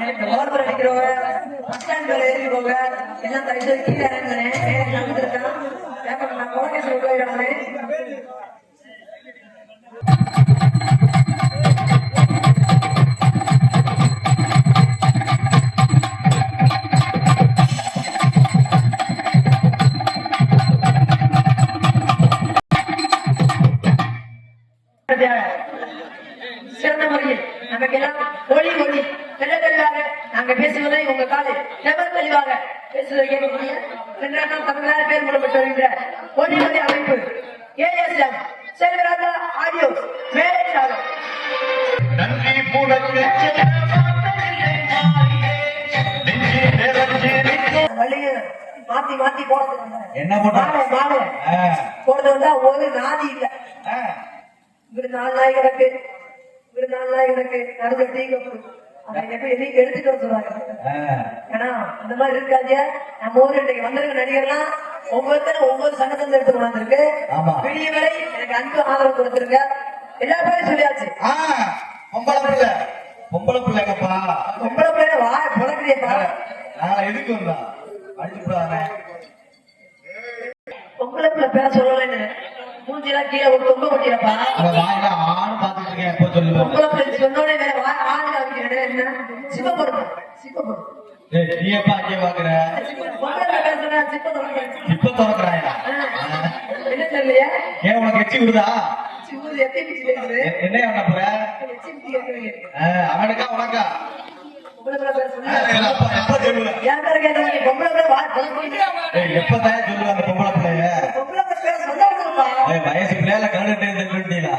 எனக்கு ஓவர் அடிக்கிறவங்க bus stand மேல ஏறிக்கோங்க எல்லாம் தயவு கீழே இறங்குறேன் நடந்துருக்கேன் நான் கோகேஸ்வரி போயிடாமே சிறந்த முறையில் நமக்கெல்லாம் ஒளி ஒளி தெளிவாக நாங்க பேசுவதை உங்க காது நெவர் தெளிவாக பேசுவதை கேட்கக்கூடிய இரண்டாம் தமிழ்நாடு பேர் மூலப்பட்டு வருகின்ற ஒளி ஒளி அமைப்பு ஏஎஸ்எம் செல்வராஜா ஆடியோ மேலே மாத்தி மாத்தி போறது என்ன போறது வந்தா ஒரு நாதி இல்ல இவரு 4 நாய் கிடக்கு இவரு 4 நாய் கிடக்கு நடுவு டீ கப்பு அதை எப்படி எடுத்துட்டு வர சொல்றாங்க ஏன்னா அந்த மாதிரி இருக்காதியா நம்ம ஊர் இன்னைக்கு வந்திருக்க நடிகர்லாம் ஒவ்வொருத்தரும் ஒவ்வொரு சங்கத்தை எடுத்து கொண்டாந்துருக்கு பெரிய வரை எனக்கு அன்பு ஆதரவு கொடுத்துருங்க எல்லா பேரும் சொல்லியாச்சு பொம்பளை பிள்ளைங்கப்பா பொம்பளை பிள்ளை வா பொழக்கிறியப்பா நான் எதுக்கு வந்தா அடிச்சுடானே பொம்பளை பிள்ளை பேர சொல்லலன்னு மூஞ்சிலாம் கீழே ஒரு தொங்க கொட்டிடப்பா வாயில ஆண் பாத்துட்டு இருக்கேன் எப்ப சொல்லுவேன் பொம்பளை பிள்ளை சொன்னோடனே வேற ஆண் காமிக்கிறேன் என்ன சிவப்படுறோம் சிவப்படுறோம் நீ எப்ப அங்கே பாக்குற இப்ப திறக்கிறாயா என்ன தெரியலையா ஏன் உனக்கு எச்சி விடுதா என்ன பண்ண போற அவனுக்கா உனக்கா எப்பதான் சொல்லுவேன் அந்த பொம்பளை பிள்ளைய வயசு பிள்ளையால கண்டுட்டீங்களா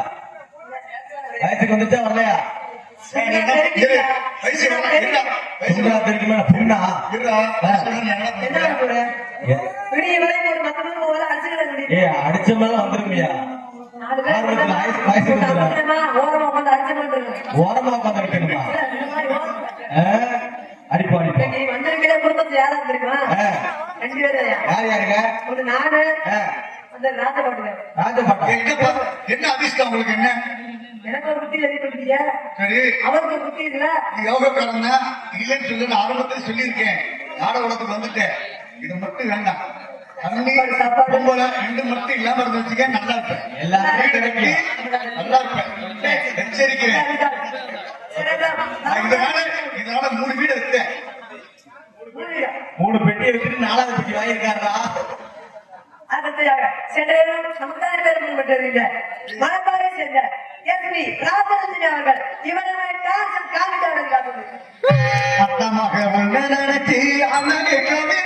வயசுக்கு வந்துச்சா வரலையா அடிச்ச மேல வந்துருமியா ஓரமா உட்காந்து அடிக்கணுமா அடிப்பா யார் யாருங்க என்ன அதிர்ஷ்டம் உங்களுக்கு என்ன எனக்கு ஒரு புத்தி எழுதிட்டீங்க அவருக்கு புத்தி இல்ல யோகக்காரன் தான் இல்லைன்னு சொல்லி நான் ஆரம்பத்தில் சொல்லியிருக்கேன் நாடகத்துக்கு வந்துட்டேன் இது மட்டும் வேண்டாம் பொம்பளை 2 மட்டும் இல்லாம இருந்து வச்சுக்க நல்லா இருப்பேன் நல்லா இருப்பேன் எச்சரிக்கிறேன் இதனால 3 வீடு எடுத்தேன் 3 பெட்டியை வச்சுட்டு 4வது பெட்டி வாங்கியிருக்காரா அடுத்ததாக சென்றையிலும் சமுதாய பேர் பெற்றிருந்த மனப்பாறை சேர்ந்த எஸ்பி ராஜரஞ்சனி அவர்கள் இவரை காமிக்காக அத்தமாக ஒன்று நினைச்சு அழகு கவிதை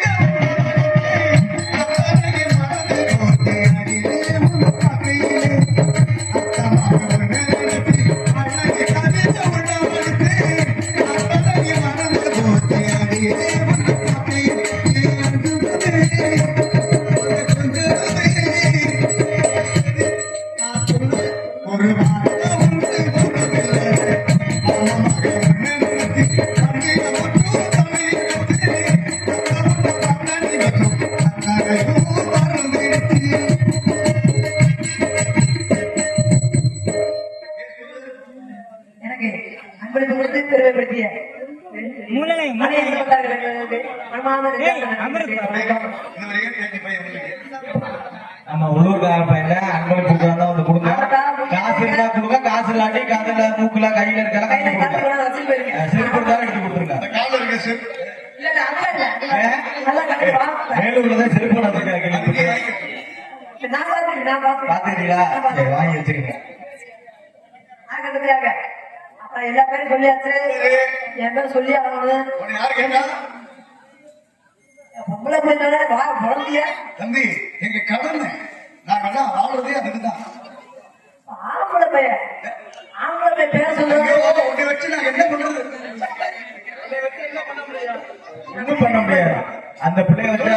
நம்ம உள்ளூர்கார பையன் அன்பளிப்பு கொடுக்குறாங்க வந்து கொடுங்க காசு இருந்தா கொடுங்க காசு இல்லாட்டி காதுல மூக்குல கையில இருக்க கையில கொடுங்க செருப்பு இருந்தாலும் எடுத்து கொடுத்துருங்க மேலூர்லதான் செருப்பு பாத்துக்கிறீங்களா வாங்கி வச்சிருக்கீங்க எல்லா பேரும் சொல்லியாச்சு என் பேர் சொல்லி ஆகணும் பொம்பளை பிள்ளை குழந்தைய தம்பி எங்க கடன் நாங்கெல்லாம் வாழ்றதே அதுக்குதான் ஆம்பளை பையன் பேர் சொல்லுவாங்க உன்னை வச்சு நாங்க என்ன பண்றது ஒண்ணும் பண்ண முடியாது அந்த பிள்ளைய வச்சு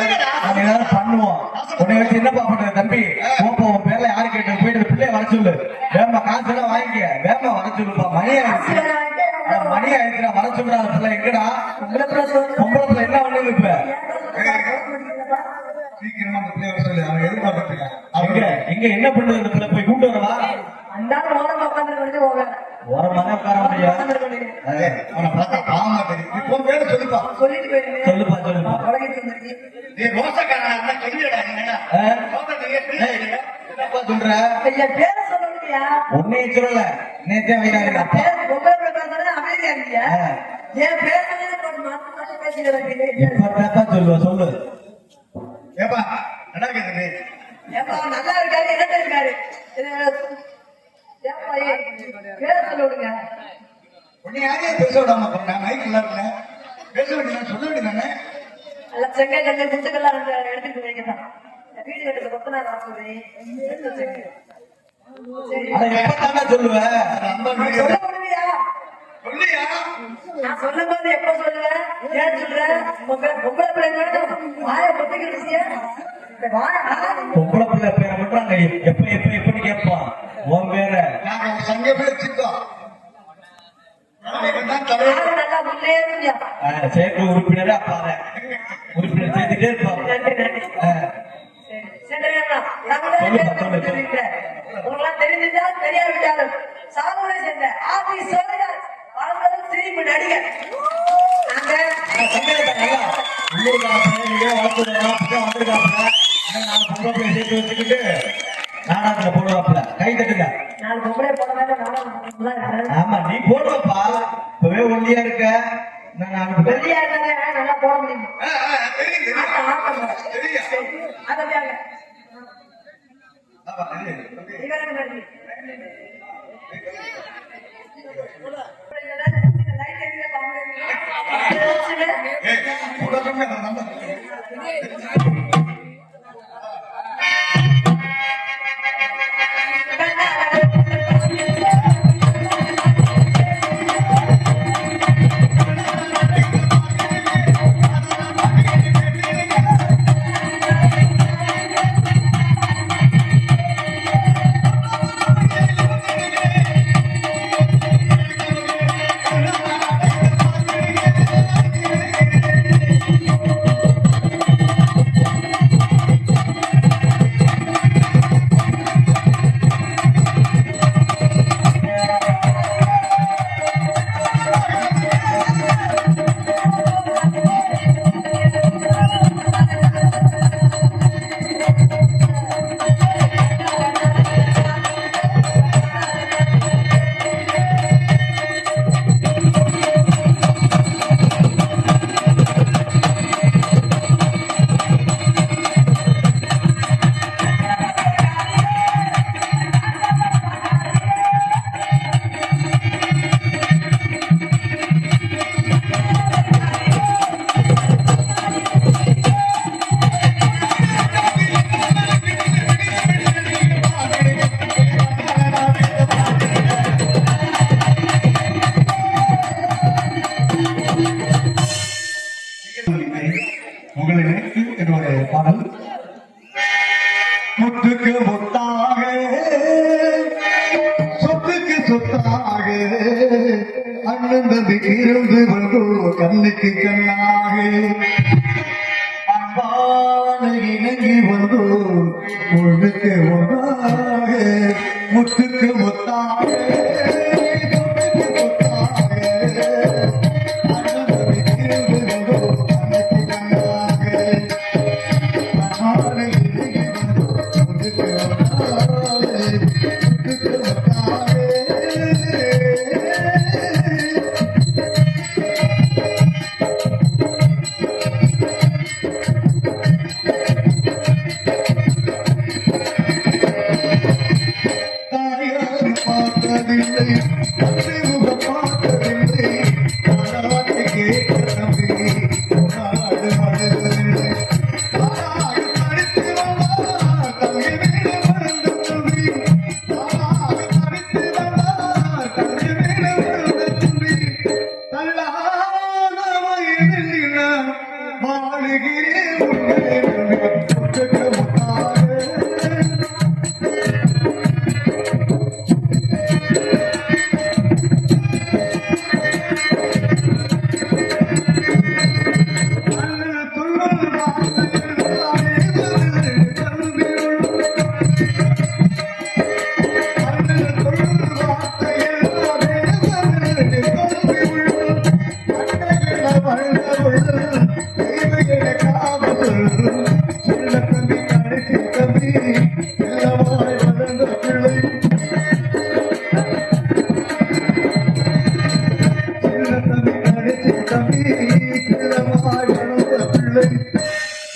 நாங்க ஏதாவது பண்ணுவோம் உன்னை வச்சு என்னப்பா பண்றது தம்பி போப்போ உன் பேர்ல யாரு கேட்டு போயிட்டு பிள்ளைய வர சொல்லு வேமா காசு எல்லாம் வாங்கிக்க வேமா வர சொல்லுப்பா மணி ஆயிடுச்சுனா வர சொல்றா பிள்ளை எங்கடா பொம்பளை பிள்ளை என்ன பண்ணு இப்ப சீக்கிரமா அந்த பிள்ளைய வர சொல்லு அவன் எதிர்பார்த்துருக்கான் எங்க என்ன பண்ணுது அந்த பிள்ளை போய் கூட்டு வரவா ஓரமாக உட்காந்து ஓரமாக உட்கார முடியாது அவனை பார்த்தா பாவமா தெரியும் சொல்லுப்பா சொல்லிட்டு போயிருந்தேன். சொல்லுப்பா, சொல்லுப்பா. உலகிட்டு வந்திருக்கீங்க. நீ ரோசக்காரன் சொல்லிடா என்னடா ஆ? ரோசை என்னப்பா சொல்ற? என் பேரை சொல்லலையா? உன்னையே சொல்லல, நேத்தே வைக்கிறாங்க அப்பா. பேர் பொம்பளை பிள்ளை பேசுறதே அமைதியா இருக்கீங்க. என் பேர் சொல்லி போட்டு மாத்தி மாத்தி பேசிட்டு இருக்கீங்க. இப்ப சொல்லுவ, சொல்லு. ஏப்பா என்ன கேக்குது ஏப்பா நல்லா இருக்காரு, என்னட்ட இருக்காரு. ஏப்பா பேரை சொல்ல விடுங்க. உன்னை யாரையும் பேச விடாம பண்ண மைக் நல்லா இருக்குல்ல பேச வேண்டியது சொல்ல வேண்டியதானே நல்லா செங்கல் கல்லு குத்துக்கெல்லாம் எடுத்துட்டு வைக்கதான். வீடு கட்டுறது கொத்தனார் ஆசுறேன். சரி அட எப்பதானே சொல்லுவ? அந்த நான் சொல்ல முடியா? சொல்லியா நான் சொல்லும் போது எப்ப சொல்லுவேன்? ஏன் சொல்றேன்? பொம்பளை பிள்ளை வாய பொத்திக்கிட்டு பொம்பளை பிள்ளை பேரை மட்டும் அங்க எப்ப எப்ப எப்படி கேட்பான் உன் பேர. நாங்க ஒரு சங்கமே வச்சிருக்கோம் இவன்தான் தலைவர் நல்லா முன்னேறியா? செயற்கை உறுப்பினரே அப்பாத உறுப்பினர் சேர்த்துட்டே இருப்பாங்க. நன்றி நன்றி. சரி உங்களாம் தெரிஞ்சிருந்தா தெரியாவிட்டாலும் சாகுரை சேர்ந்த ஆபி சோழர் வாழ்ந்ததும் திரும்பி நடிகர். நாங்க வச்சுக்கிட்டு நாடகத்துல போடுவாப்ல கை தட்டுங்க. நாலு பொம்பளை போனதால நானும் ஆமா நீ போடுவப்பா, இப்பவே ஒல்லியா இருக்க. நான் வெளியா இருந்தாலே நல்லா போட முடியும். தெரியும் ஆட்டம் ஆட்டம் தெரியும் அதை வேங்க ஆமா தெரியும் இவருக்கு நன்றி. உலகமே நம்ம உங்களை நினைத்து என்னுடைய பாடல் முத்துக்கு முத்தாக சொத்துக்கு சொத்தாக அண்ணன் தம்பிக்கு இருந்து கொண்டு கண்ணுக்கு கண்ணாக அன்பான இணங்கி வந்து ஒழுக்கு ஒன்றாக முத்துக்கு முத்தாக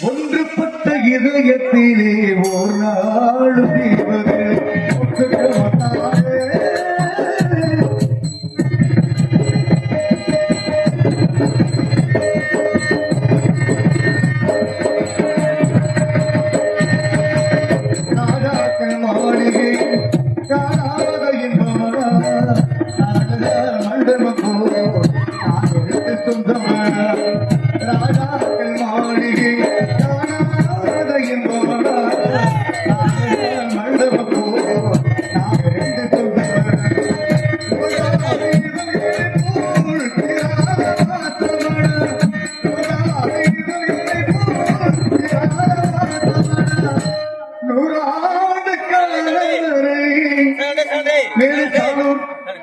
ஒன்றுபட்ட இதயத்திலே ஓர் நாள் தீவது மாளிகை காணாத என்பவரா மண்டபம் ராஜாக்கள் மாளிகை காணாத என்பவரா மண்டபம்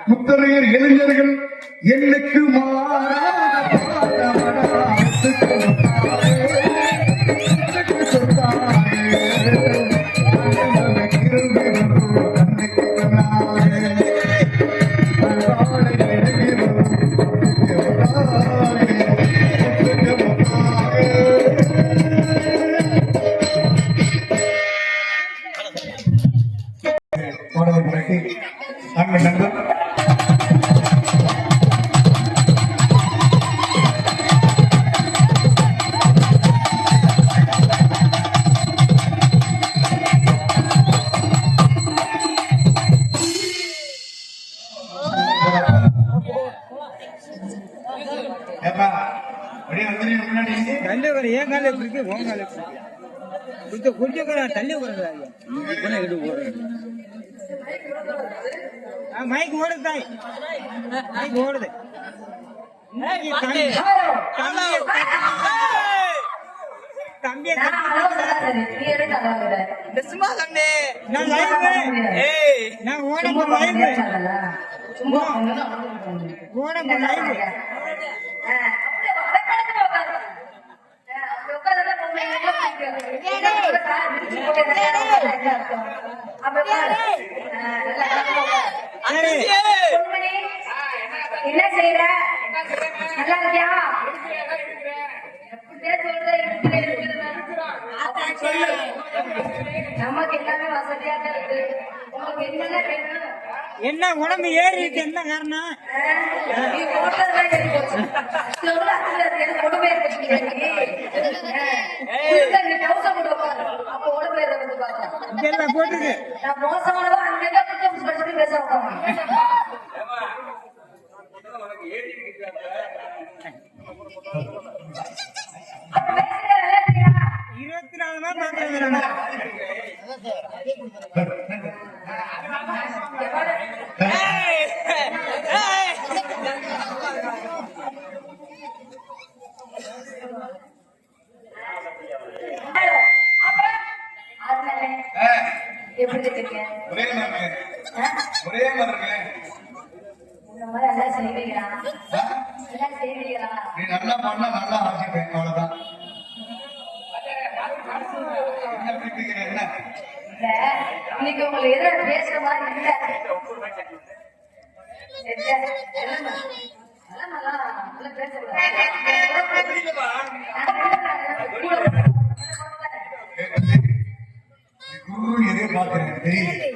முத்தரையர் இளைஞர்கள் எண்ணுக்கு அண்ணன் நண்பர் ஏன் கால எப்படி இருக்கு உன் கால கொஞ்சம் கொஞ்சம் தள்ளி போறாங்க மைக் ஓடுது தாய் மைக் ஓடுது தம்பியை நான் ஓடம் ஓடம் என்ன செய்யற நல்லா இருக்கியா நமக்கு எல்லாமே வசதியா இருக்கு உங்களுக்கு என்னென்ன வேணும் என்ன உடம்பு ஏறிட்டு என்ன காரணம் நீ போட்டதுதான் ஏறி போச்சு கொடுமை அப்ப உடம்பு ஏறது பார்த்தேன் போட்டுது நான் மோசமானதா அங்கே பேச உட்காந்து 24 நாள் பாத்துறாங்க எப்படி இருக்கீங்க? ஒரே மாதிரி இந்த மாதிரி எல்லாம் செய்வீங்களா? எல்லாம் செய்வீங்களா? நீ நல்லா பண்ணா நல்லா ஆசிப்பேன் அவ்வளவுதான். என்ன இல்ல இன்னைக்கு உங்களை எதிர பேசுற மாதிரி இல்ல. குரு எதே பாக்குறேன் தெரியுது.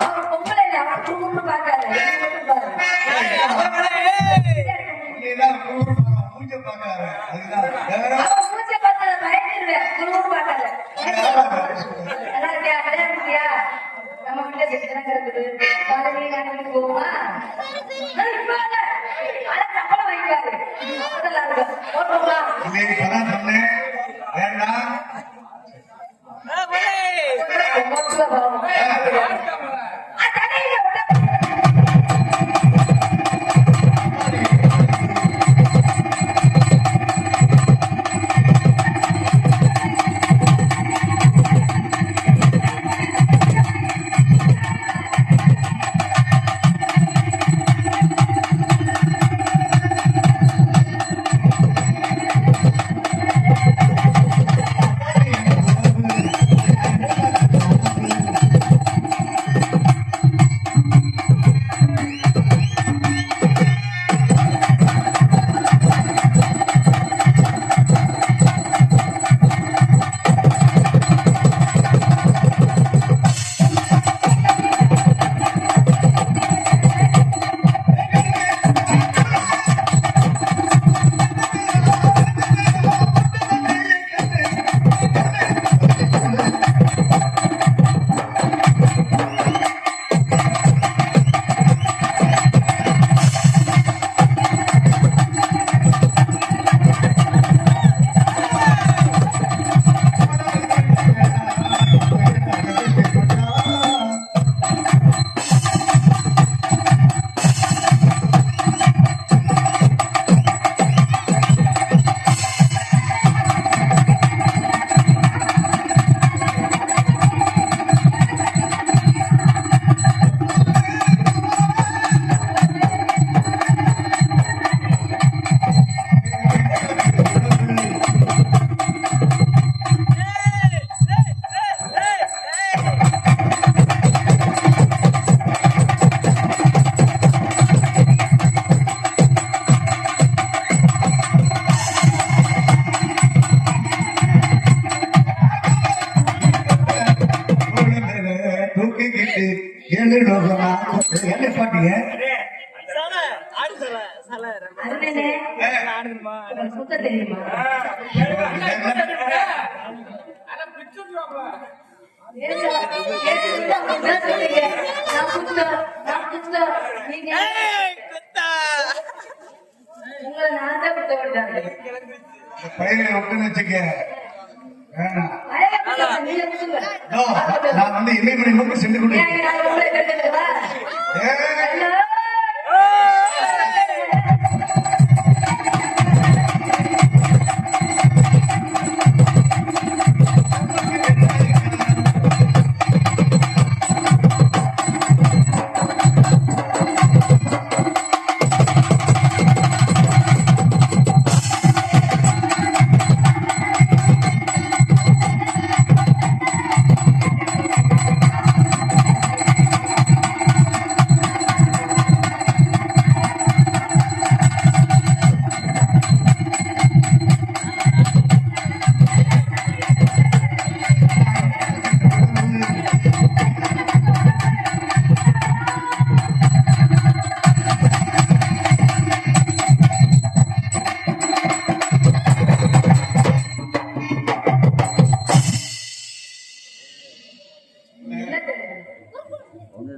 அவர் பொங்கலை அவர் குருன்னு பார்க்காது மூஞ்ச பாக்காரு அதுதான் மூச்சை பார்த்து பயந்துருவேன் குருன்னு பார்க்காது. நல்லா இருக்கியா? கல்யாணம் இருக்கியா? நம்ம வீட்டுல செஞ்சு கிடக்குது காலையிலேயே கண்டிப்பாக போகுமா? சம்பளம் வாங்கிக்காது அப்பதான் இருக்கு போட்டுமா சொன்னேன் வேண்டாம் அண்ணனே உங்களுக்கு சுத்த தெரியுமா? உங்களை நான் தான் குத்த விட்டாங்க. பையனை விட்டுன்னு வச்சுக்க வேணாம். நீங்க குத்துங்க. நோ, நான் வந்து இமயமலை நோக்கி சென்று கொண்டு ஏங்க நான் உங்களை கேட்கறதா?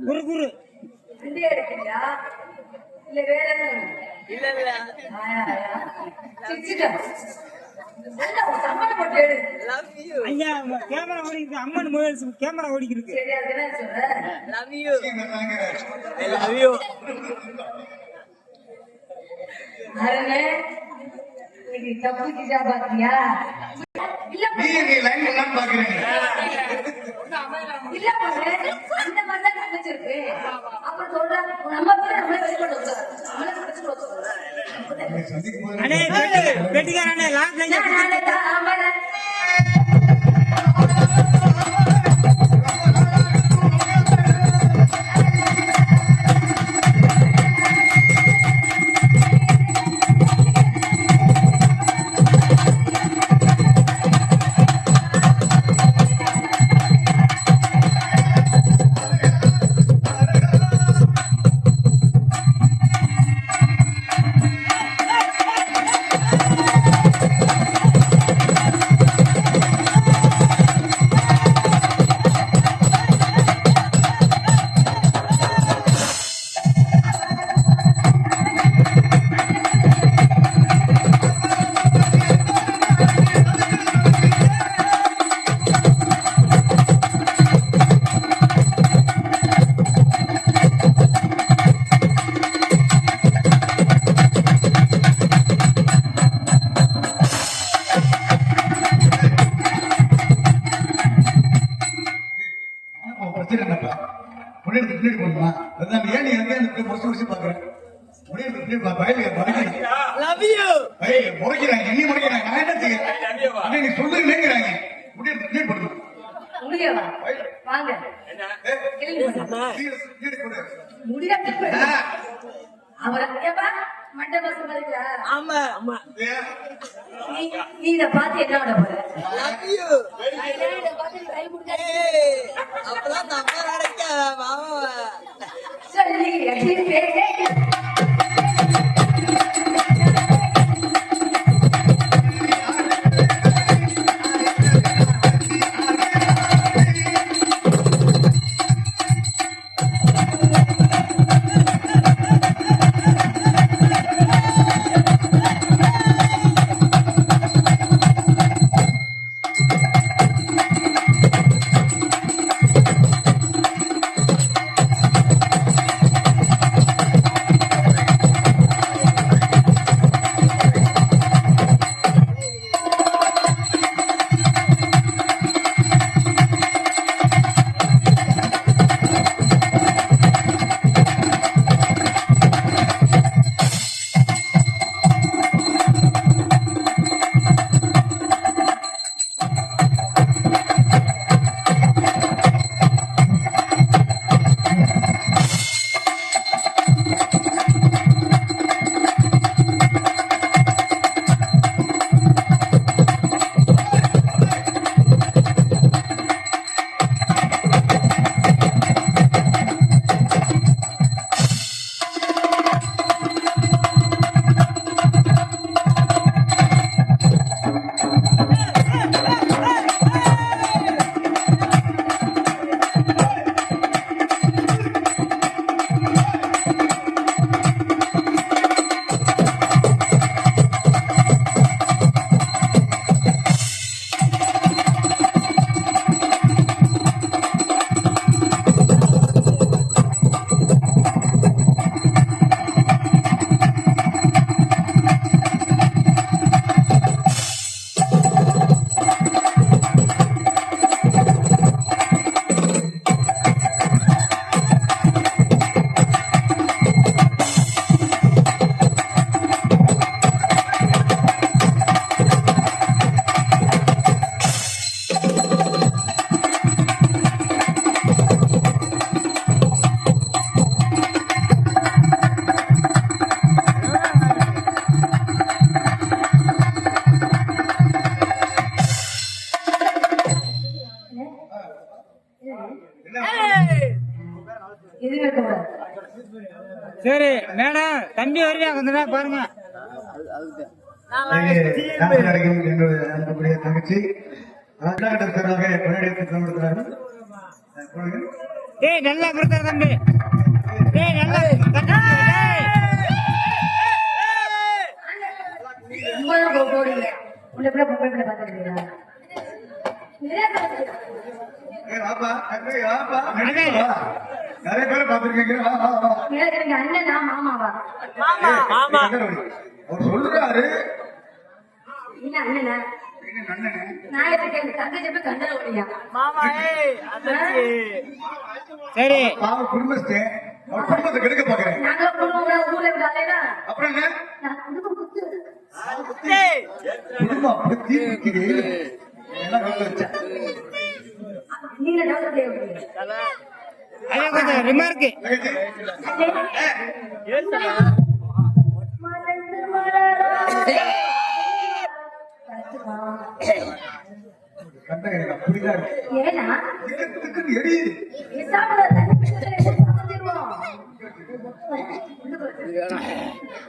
குரு குரு வண்டி எடுக்கலையா? இல்ல வேற என்ன? ஆயா, ஆயா. சிரிச்சுட்டா. நல்லா ஒரு சம்மணம் போட்டு எடு. ஐயா கேமரா ஓடிக்கு அம்மன் மொபைல்ஸ் கேமரா ஓடிக்கு இருக்கு. சரி, அதுக்கு என்ன சொல்ற? அரணே, இன்னைக்கு தப்புக்கிட்டா பாத்தியா? இல்ல நீ லைன் பண்ணான்னு பாக்குறீங்க. இல்ல பொண்ணு, அந்த மாதிரிதான் நினைச்சிருக்கு. அப்புறம் சொல்றாங்க, நம்ம கூட நம்மளே வச்சு கொண்டு வந்தாரு. நம்மளே பிடிச்சு கொண்டு வந்தாரு. சந்திக்கும் போது அண்ணே பெட்டிக்காரண்ணே லாஸ்ட் லைன் நானே தாமரை. பிரச்சனை என்னப்பா? முடியறதுக்கு பின்னாடி போடுமா? அதான் ஏன் நீ அங்கே அந்த முடிச்சு முடிச்சு பாக்குறேன். முடியறதுக்கு பின்னாடி பயலுக்கு முறைக்கிறாங்க, என்ன முறைக்கிறாங்க? நான் என்ன செய்யறேன்? அண்ணே, நீ சொல்லுங்கிறாங்க. முடியறதுக்கு பின்னாடி போடுமா? முடியவா? வாங்க. கிளம்பி போங்க. முடியாது. அவரை ஏப்பா மண்டபம் மாதிரியா? ஆமா ஆமா நீ இத பார்த்து என்ன பண்ண போற? லவ் யூ இத பார்த்து நீ கை முடிஞ்சா அப்பலாம் தப்பா நினைக்க மாமா சொல்லி எப்படி பேசே மேடம் தம்பி வருவியா கொஞ்ச நேரம் பாருங்க. நடக்கும் என்னுடைய அன்புடைய தங்கச்சி கொடுக்கிறார்கள். டேய் நல்லா கொடுத்தா தம்பி. டேய் நல்லா நிறைய பேர் பார்த்திருக்கீங்க. அண்ணனா மாமாவா? அவர் சொல்றாரு என்ன அண்ணனா? என்ன நன்னனே நான் எதுக்கு எங்க தங்கச்சி போய் கண்டன ஒழியா? சரி பாவம் குடும்பஸ்தே அவர் குடும்பத்தை கெடுக்க பாக்குறேன். நாங்க குடும்பம் ஊர்ல விட்டு அலையனா அப்புறம் என்ன நான் குடும்பம் குத்து குடும்பம் அப்படி தீர்க்குது எல்லாம் ரோட்ல வச்சா நீங்க டவுட் தேவைப்படுது. அதே கொஞ்சம் ரிமார்க்கு. மலர்ந்து மலராதே. கரெக்ட்டுமா? கண்ட எனக்கு அப்படிதான் இருக்கு. ஏன்னா திக்கு எரியுது. இசாமல தண்ணி பிடிச்சல சாப்பிடுவோம்.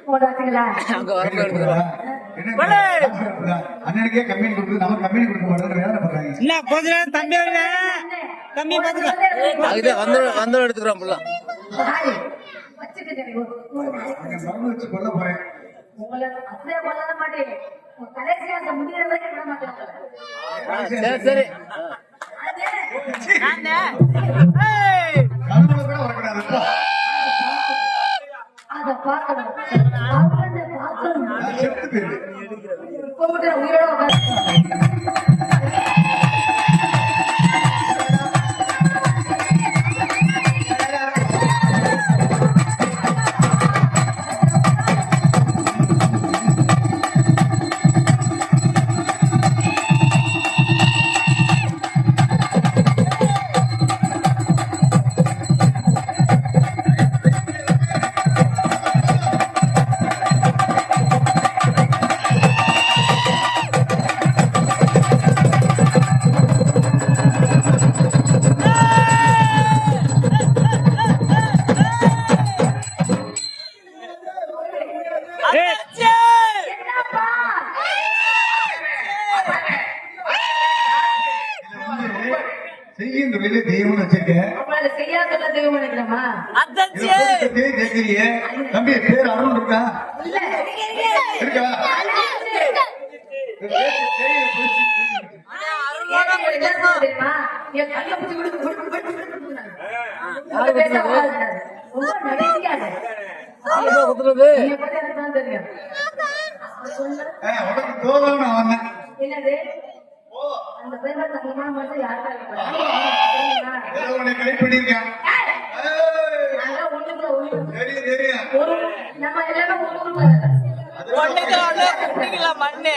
போடாதீங்களா? அண்ணனுக்கே கம்மி கொடுக்குது நம்ம கம்மி கொடுக்க மாட்டோம் வேதனை பண்றாங்க. இல்ல கொஞ்ச நேரம் தம்பி வருவியா? தம்பி பாத்துக்க. வந்து எடுத்துக்கிறோம் புள்ள. பாரு. வச்சுக்கிட்டே மருந்து வச்சு கொல்ல போறேன். உங்களை அப்படியே கொல்ல மாட்டேன். கடைசி அந்த முடிகிற வரைக்கும் விட மாட்டேன். சரி சரி. கனவுல கூட வரக்கூடாது. அத பார்க்கணும். பார்க்கணும். நான் செத்து போயிரு. இப்ப மட்டும் உயிரோட உட்காந்து செய்யும் தொழிலே தெய்வம்னு வச்சிருக்கேன். உங்களால செய்யாத தெய்வம் நினைக்கிறோமா? கேட்கறியே தம்பி பேர் அருண் இருக்கா? இல்ல இருக்கா? தெரியுமா? என் கண்ணை பிடிச்சி ரொம்ப நடிக்காது. என்னை பத்தி எனக்கு தான் தெரியும். உனக்கு தோதான்னு அவன் என்னது அந்த பேர் தங்கமான மட்டும் யாருக்கா உன்னை கை பண்ணிருக்கேன். தெரியும் தெரியும். நம்ம எல்லாமே ஒண்ணுக்கு ஒண்ணு குடிக்கலாம் மண்ணு.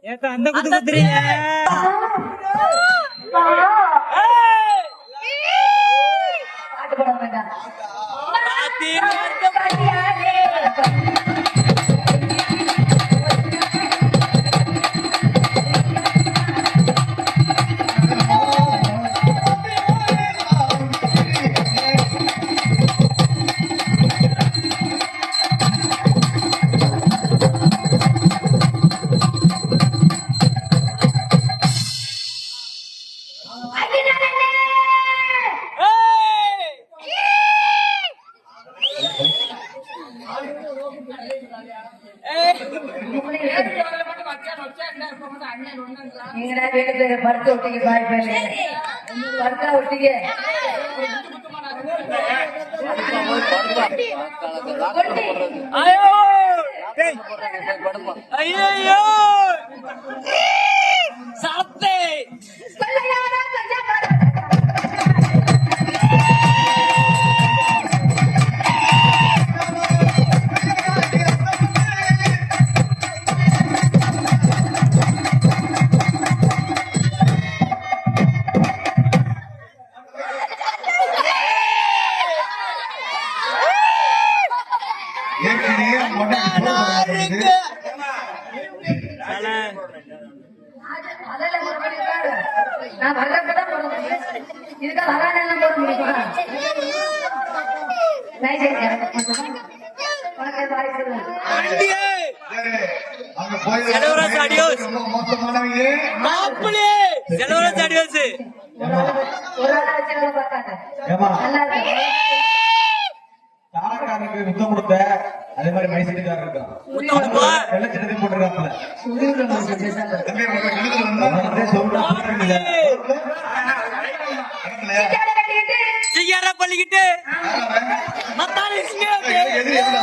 ஏத்த அந்த குத்து குத்துறீங்க. பாட்டு போட வேண்டாம். நீங்கடா வீட்டுல படுத்து விட்டீங்க பாய் பேரு படுத்தா விட்டீங்க ஐயோ சாப்பிட்டே Hey! ஏற்கனவே உடனே இருக்கு அதெல்லாம் போட முடியாது. நான் வர்றப்பதான் போட முடியும். இதுக்கு வரானெல்லாம் போட முடியுமா? உனக்கு வாய்ப்பு இல்லை. வண்டியே அங்க போய் செலவராஜ் ஆடியோஸ். ரொம்ப மோசமானவங்க மாப்பிளே செலவராஜ் அடிவாசு ஒரு ஆளை வச்சு வேலை பார்க்காத. ஏமா நல்லா இருக்கு. தாரக்காரனுக்கு முத்தம் கொடுத்த அதே மாதிரி மைசூட்டுக்காரர் இருக்கான் வெள்ளச்சட்டத்தை போட்டுருக்காப்புல சுடுகுடுல கொஞ்சம் பேசாம. தம்பி உங்க எழுதுல வந்தா அவனே சொல்றான் சீக்கிரம் கட்டிக்கிட்டு சியாரா பள்ளிக்கிட்டு யாரவன்? மத்தாளி எது எதுடா